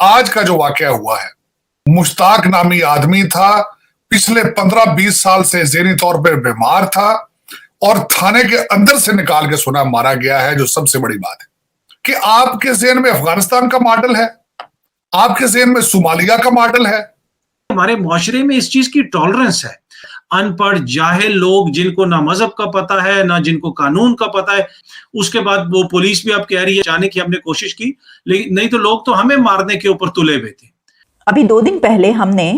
آج کا جو واقعہ ہوا ہے، مشتاق نامی آدمی تھا، پچھلے 15-20 سال سے ذہنی طور پر بیمار تھا اور تھانے کے اندر سے نکال کے سنا مارا گیا ہے۔ جو سب سے بڑی بات ہے کہ آپ کے ذہن میں افغانستان کا ماڈل ہے، آپ کے ذہن میں صومالیہ کا ماڈل ہے۔ ہمارے معاشرے میں اس چیز کی ٹالرنس ہے۔ ان پڑھ جاہل لوگ جن کو نہ مذہب کا پتہ ہے نہ جن کو قانون کا پتہ ہے، اس کے بعد وہ پولیس بھی اب کہہ رہی ہے جانے کی ہم نے کوشش کی، لیکن نہیں تو لوگ تو ہمیں مارنے کے اوپر تلے ہوئے تھے۔ ابھی 2 دن پہلے ہم نے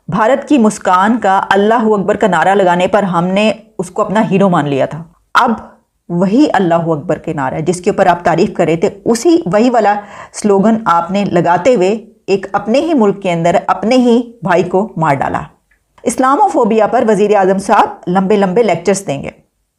بھارت کی مسکان کا اللہ اکبر کا نعرہ لگانے پر ہم نے اس کو اپنا ہیرو مان لیا تھا۔ اب وہی اللہ اکبر کے نعرہ جس کے اوپر آپ تعریف کر رہے تھے، وہی والا سلوگن آپ نے لگاتے ہوئے ایک اپنے ہی ملک کے اندر اپنے ہی بھائی کو مار ڈالا۔ اسلامو فوبیا پر وزیر اعظم صاحب لمبے لمبے لیکچرز دیں گے،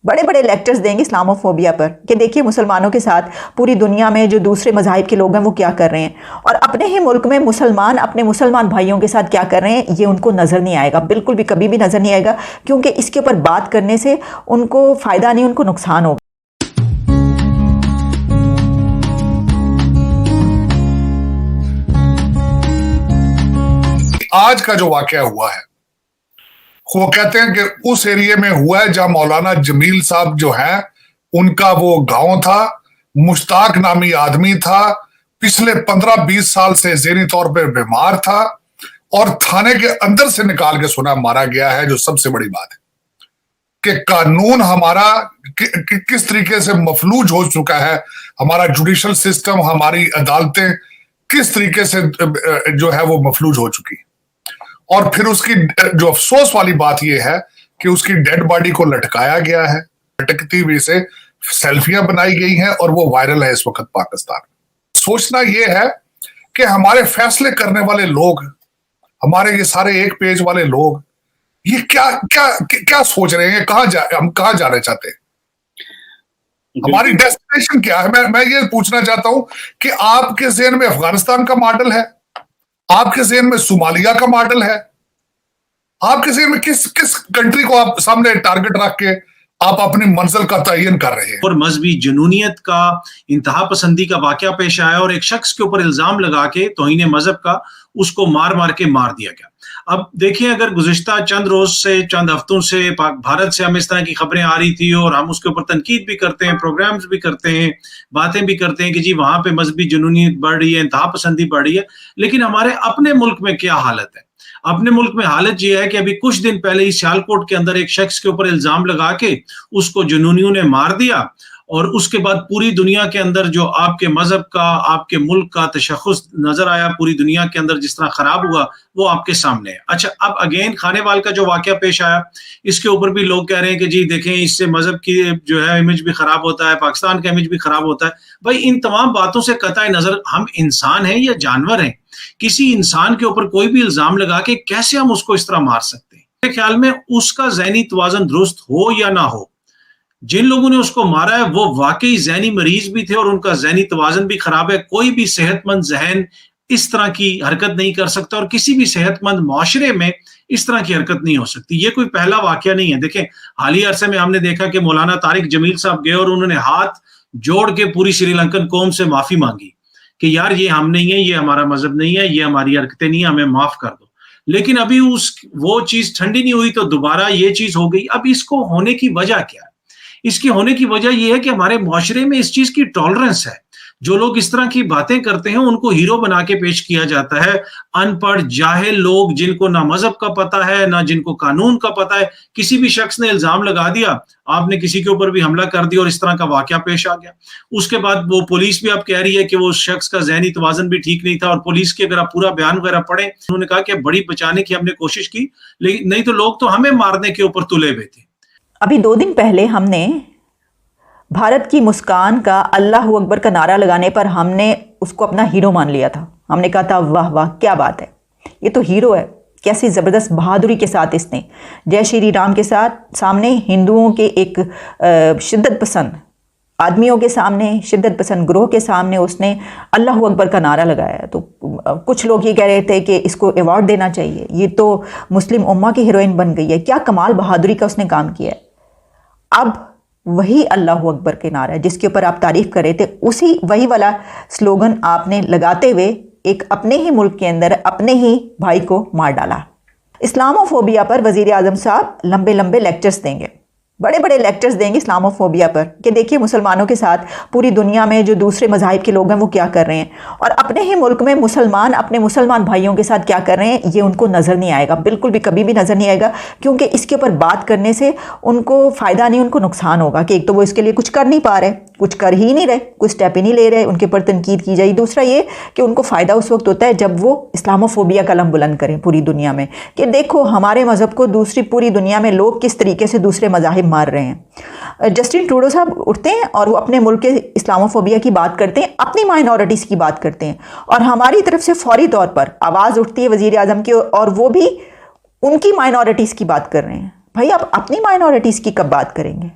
بڑے بڑے لیکچرز دیں گے اسلامو فوبیا پر کہ دیکھیے مسلمانوں کے ساتھ پوری دنیا میں جو دوسرے مذاہب کے لوگ ہیں وہ کیا کر رہے ہیں، اور اپنے ہی ملک میں مسلمان اپنے مسلمان بھائیوں کے ساتھ کیا کر رہے ہیں، یہ ان کو نظر نہیں آئے گا، بالکل بھی کبھی بھی نظر نہیں آئے گا، کیونکہ اس کے اوپر بات کرنے سے ان کو فائدہ نہیں، ان کو نقصان ہوگا۔ آج کا جو واقعہ ہوا ہے وہ کہتے ہیں کہ اس ایریے میں ہوا ہے جہاں مولانا جمیل صاحب جو ہیں ان کا وہ گاؤں تھا، مشتاق نامی آدمی تھا، پچھلے 15-20 سال سے ذہنی طور پر بیمار تھا اور تھانے کے اندر سے نکال کے سنا مارا گیا ہے۔ جو سب سے بڑی بات ہے کہ قانون ہمارا کس طریقے سے مفلوج ہو چکا ہے، ہمارا جوڈیشل سسٹم، ہماری عدالتیں کس طریقے سے جو ہے وہ مفلوج ہو چکی۔ اور پھر اس کی جو افسوس والی بات یہ ہے کہ اس کی ڈیڈ باڈی کو لٹکایا گیا ہے، لٹکتی ہوئی سے سیلفیاں بنائی گئی ہیں اور وہ وائرل ہے اس وقت پاکستان۔ سوچنا یہ ہے کہ ہمارے فیصلے کرنے والے لوگ، ہمارے یہ سارے ایک پیج والے لوگ، یہ کیا سوچ رہے ہیں، ہم کہاں جانا چاہتے ہیں، ہماری ڈیسٹینیشن کیا ہے۔ میں یہ پوچھنا چاہتا ہوں کہ آپ کے ذہن میں افغانستان کا ماڈل ہے، آپ کے ذہن میں صومالیہ کا ماڈل ہے، آپ کے ذہن میں کس کنٹری کو آپ سامنے ٹارگٹ رکھ کے آپ اپنی منزل کا تعین کر رہے ہیں۔ اور مذہبی جنونیت کا، انتہا پسندی کا واقعہ پیش آیا اور ایک شخص کے اوپر الزام لگا کے توہین مذہب کا اس کو مار کے مار دیا گیا۔ اب دیکھیں، اگر گزشتہ چند روز سے، چند ہفتوں سے بھارت سے ہم اس طرح کی خبریں آ رہی تھی اور ہم اس کے اوپر تنقید بھی کرتے ہیں، پروگرامز بھی کرتے ہیں، باتیں بھی کرتے ہیں کہ جی وہاں پہ مذہبی جنونیت بڑھ رہی ہے، انتہا پسندی بڑھ رہی ہے، لیکن ہمارے اپنے ملک میں کیا حالت ہے؟ اپنے ملک میں حالت یہ ہے کہ ابھی کچھ دن پہلے ہی سیالکوٹ کے اندر ایک شخص کے اوپر الزام لگا کے اس کو جنونیوں نے مار دیا، اور اس کے بعد پوری دنیا کے اندر جو آپ کے مذہب کا، آپ کے ملک کا تشخص نظر آیا پوری دنیا کے اندر جس طرح خراب ہوا، وہ آپ کے سامنے ہے۔ اچھا، اب اگین خانے وال کا جو واقعہ پیش آیا، اس کے اوپر بھی لوگ کہہ رہے ہیں کہ جی دیکھیں اس سے مذہب کی جو ہے امیج بھی خراب ہوتا ہے، پاکستان کا امیج بھی خراب ہوتا ہے۔ بھائی ان تمام باتوں سے قطع نظر ہم انسان ہیں یا جانور ہیں؟ کسی انسان کے اوپر کوئی بھی الزام لگا کے کیسے ہم اس کو اس طرح مار سکتے ہیں؟ میرے خیال میں اس کا ذہنی توازن درست ہو یا نہ ہو، جن لوگوں نے اس کو مارا ہے وہ واقعی ذہنی مریض بھی تھے اور ان کا ذہنی توازن بھی خراب ہے۔ کوئی بھی صحت مند ذہن اس طرح کی حرکت نہیں کر سکتا، اور کسی بھی صحت مند معاشرے میں اس طرح کی حرکت نہیں ہو سکتی۔ یہ کوئی پہلا واقعہ نہیں ہے۔ دیکھیں حالیہ عرصے میں ہم نے دیکھا کہ مولانا طارق جمیل صاحب گئے اور انہوں نے ہاتھ جوڑ کے پوری سری لنکن قوم سے معافی مانگی کہ یار یہ ہم نہیں ہیں، یہ ہمارا مذہب نہیں ہے، یہ ہماری حرکتیں نہیں ہیں، ہمیں معاف کر دو۔ لیکن ابھی وہ چیز ٹھنڈی نہیں ہوئی تو دوبارہ یہ چیز ہو گئی۔ اب اس کو ہونے کی وجہ کیا ہے؟ اس کی ہونے کی وجہ یہ ہے کہ ہمارے معاشرے میں اس چیز کی ٹالرنس ہے۔ جو لوگ اس طرح کی باتیں کرتے ہیں ان کو ہیرو بنا کے پیش کیا جاتا ہے۔ ان پڑھ جاہل لوگ جن کو نہ مذہب کا پتہ ہے نہ جن کو قانون کا پتہ ہے، کسی بھی شخص نے الزام لگا دیا، آپ نے کسی کے اوپر بھی حملہ کر دیا اور اس طرح کا واقعہ پیش آ گیا۔ اس کے بعد وہ پولیس بھی اب کہہ رہی ہے کہ وہ شخص کا ذہنی توازن بھی ٹھیک نہیں تھا، اور پولیس کے اگر آپ پورا بیان وغیرہ پڑھیں، انہوں نے کہا کہ بڑی بچانے کی ہم نے کوشش کی، لیکن نہیں تو لوگ تو ہمیں مارنے کے اوپر تلے ہوئے تھے۔ ابھی 2 دن پہلے ہم نے بھارت کی مسکان کا اللہ اکبر کا نعرہ لگانے پر ہم نے اس کو اپنا ہیرو مان لیا تھا۔ ہم نے کہا تھا واہ واہ کیا بات ہے، یہ تو ہیرو ہے، کیسی زبردست بہادری کے ساتھ اس نے جے شری رام کے سامنے ہندوؤں کے ایک شدت پسند آدمیوں کے سامنے، شدت پسند گروہ کے سامنے اس نے اللہ اکبر کا نعرہ لگایا۔ تو کچھ لوگ یہ کہہ رہے تھے کہ اس کو ایوارڈ دینا چاہیے، یہ تو مسلم امہ کی ہیروئن بن گئی ہے، کیا کمال بہادری کا اس نے کام کیا ہے۔ اب وہی اللہ اکبر کے نعرہ جس کے اوپر آپ تعریف کر رہے تھے، وہی والا سلوگن آپ نے لگاتے ہوئے ایک اپنے ہی ملک کے اندر اپنے ہی بھائی کو مار ڈالا۔ اسلاموفوبیا پر وزیر اعظم صاحب لمبے لمبے لیکچرز دیں گے، بڑے بڑے لیکچرز دیں گے اسلاموفوبیا پر کہ دیکھیے مسلمانوں کے ساتھ پوری دنیا میں جو دوسرے مذاہب کے لوگ ہیں وہ کیا کر رہے ہیں، اور اپنے ہی ملک میں مسلمان اپنے مسلمان بھائیوں کے ساتھ کیا کر رہے ہیں یہ ان کو نظر نہیں آئے گا، بالکل بھی کبھی بھی نظر نہیں آئے گا، کیونکہ اس کے اوپر بات کرنے سے ان کو فائدہ نہیں، ان کو نقصان ہوگا کہ ایک تو وہ اس کے لیے کچھ کر نہیں پا رہے، کچھ کر ہی نہیں رہے، کوئی سٹیپ ہی نہیں لے رہے، ان کے اوپر تنقید کی جائے، دوسرا یہ کہ ان کو فائدہ اس وقت ہوتا ہے جب وہ اسلاموفوبیا کا علم بلند کریں پوری دنیا میں کہ دیکھو ہمارے مذہب کو دوسری پوری دنیا میں لوگ کس طریقے سے دوسرے مذاہب مار رہے ہیں۔ جسٹن ٹروڈو صاحب اٹھتے ہیں اور وہ اپنے ملک کے اسلاموفوبیا کی بات کرتے ہیں، اپنی مائنورٹیز کی بات کرتے ہیں، اور ہماری طرف سے فوری طور پر آواز اٹھتی ہے وزیر اعظم کی، اور وہ بھی ان کی مائنورٹیز کی بات کر رہے ہیں۔ بھائی آپ اپنی مائنورٹیز کی کب بات کریں گے؟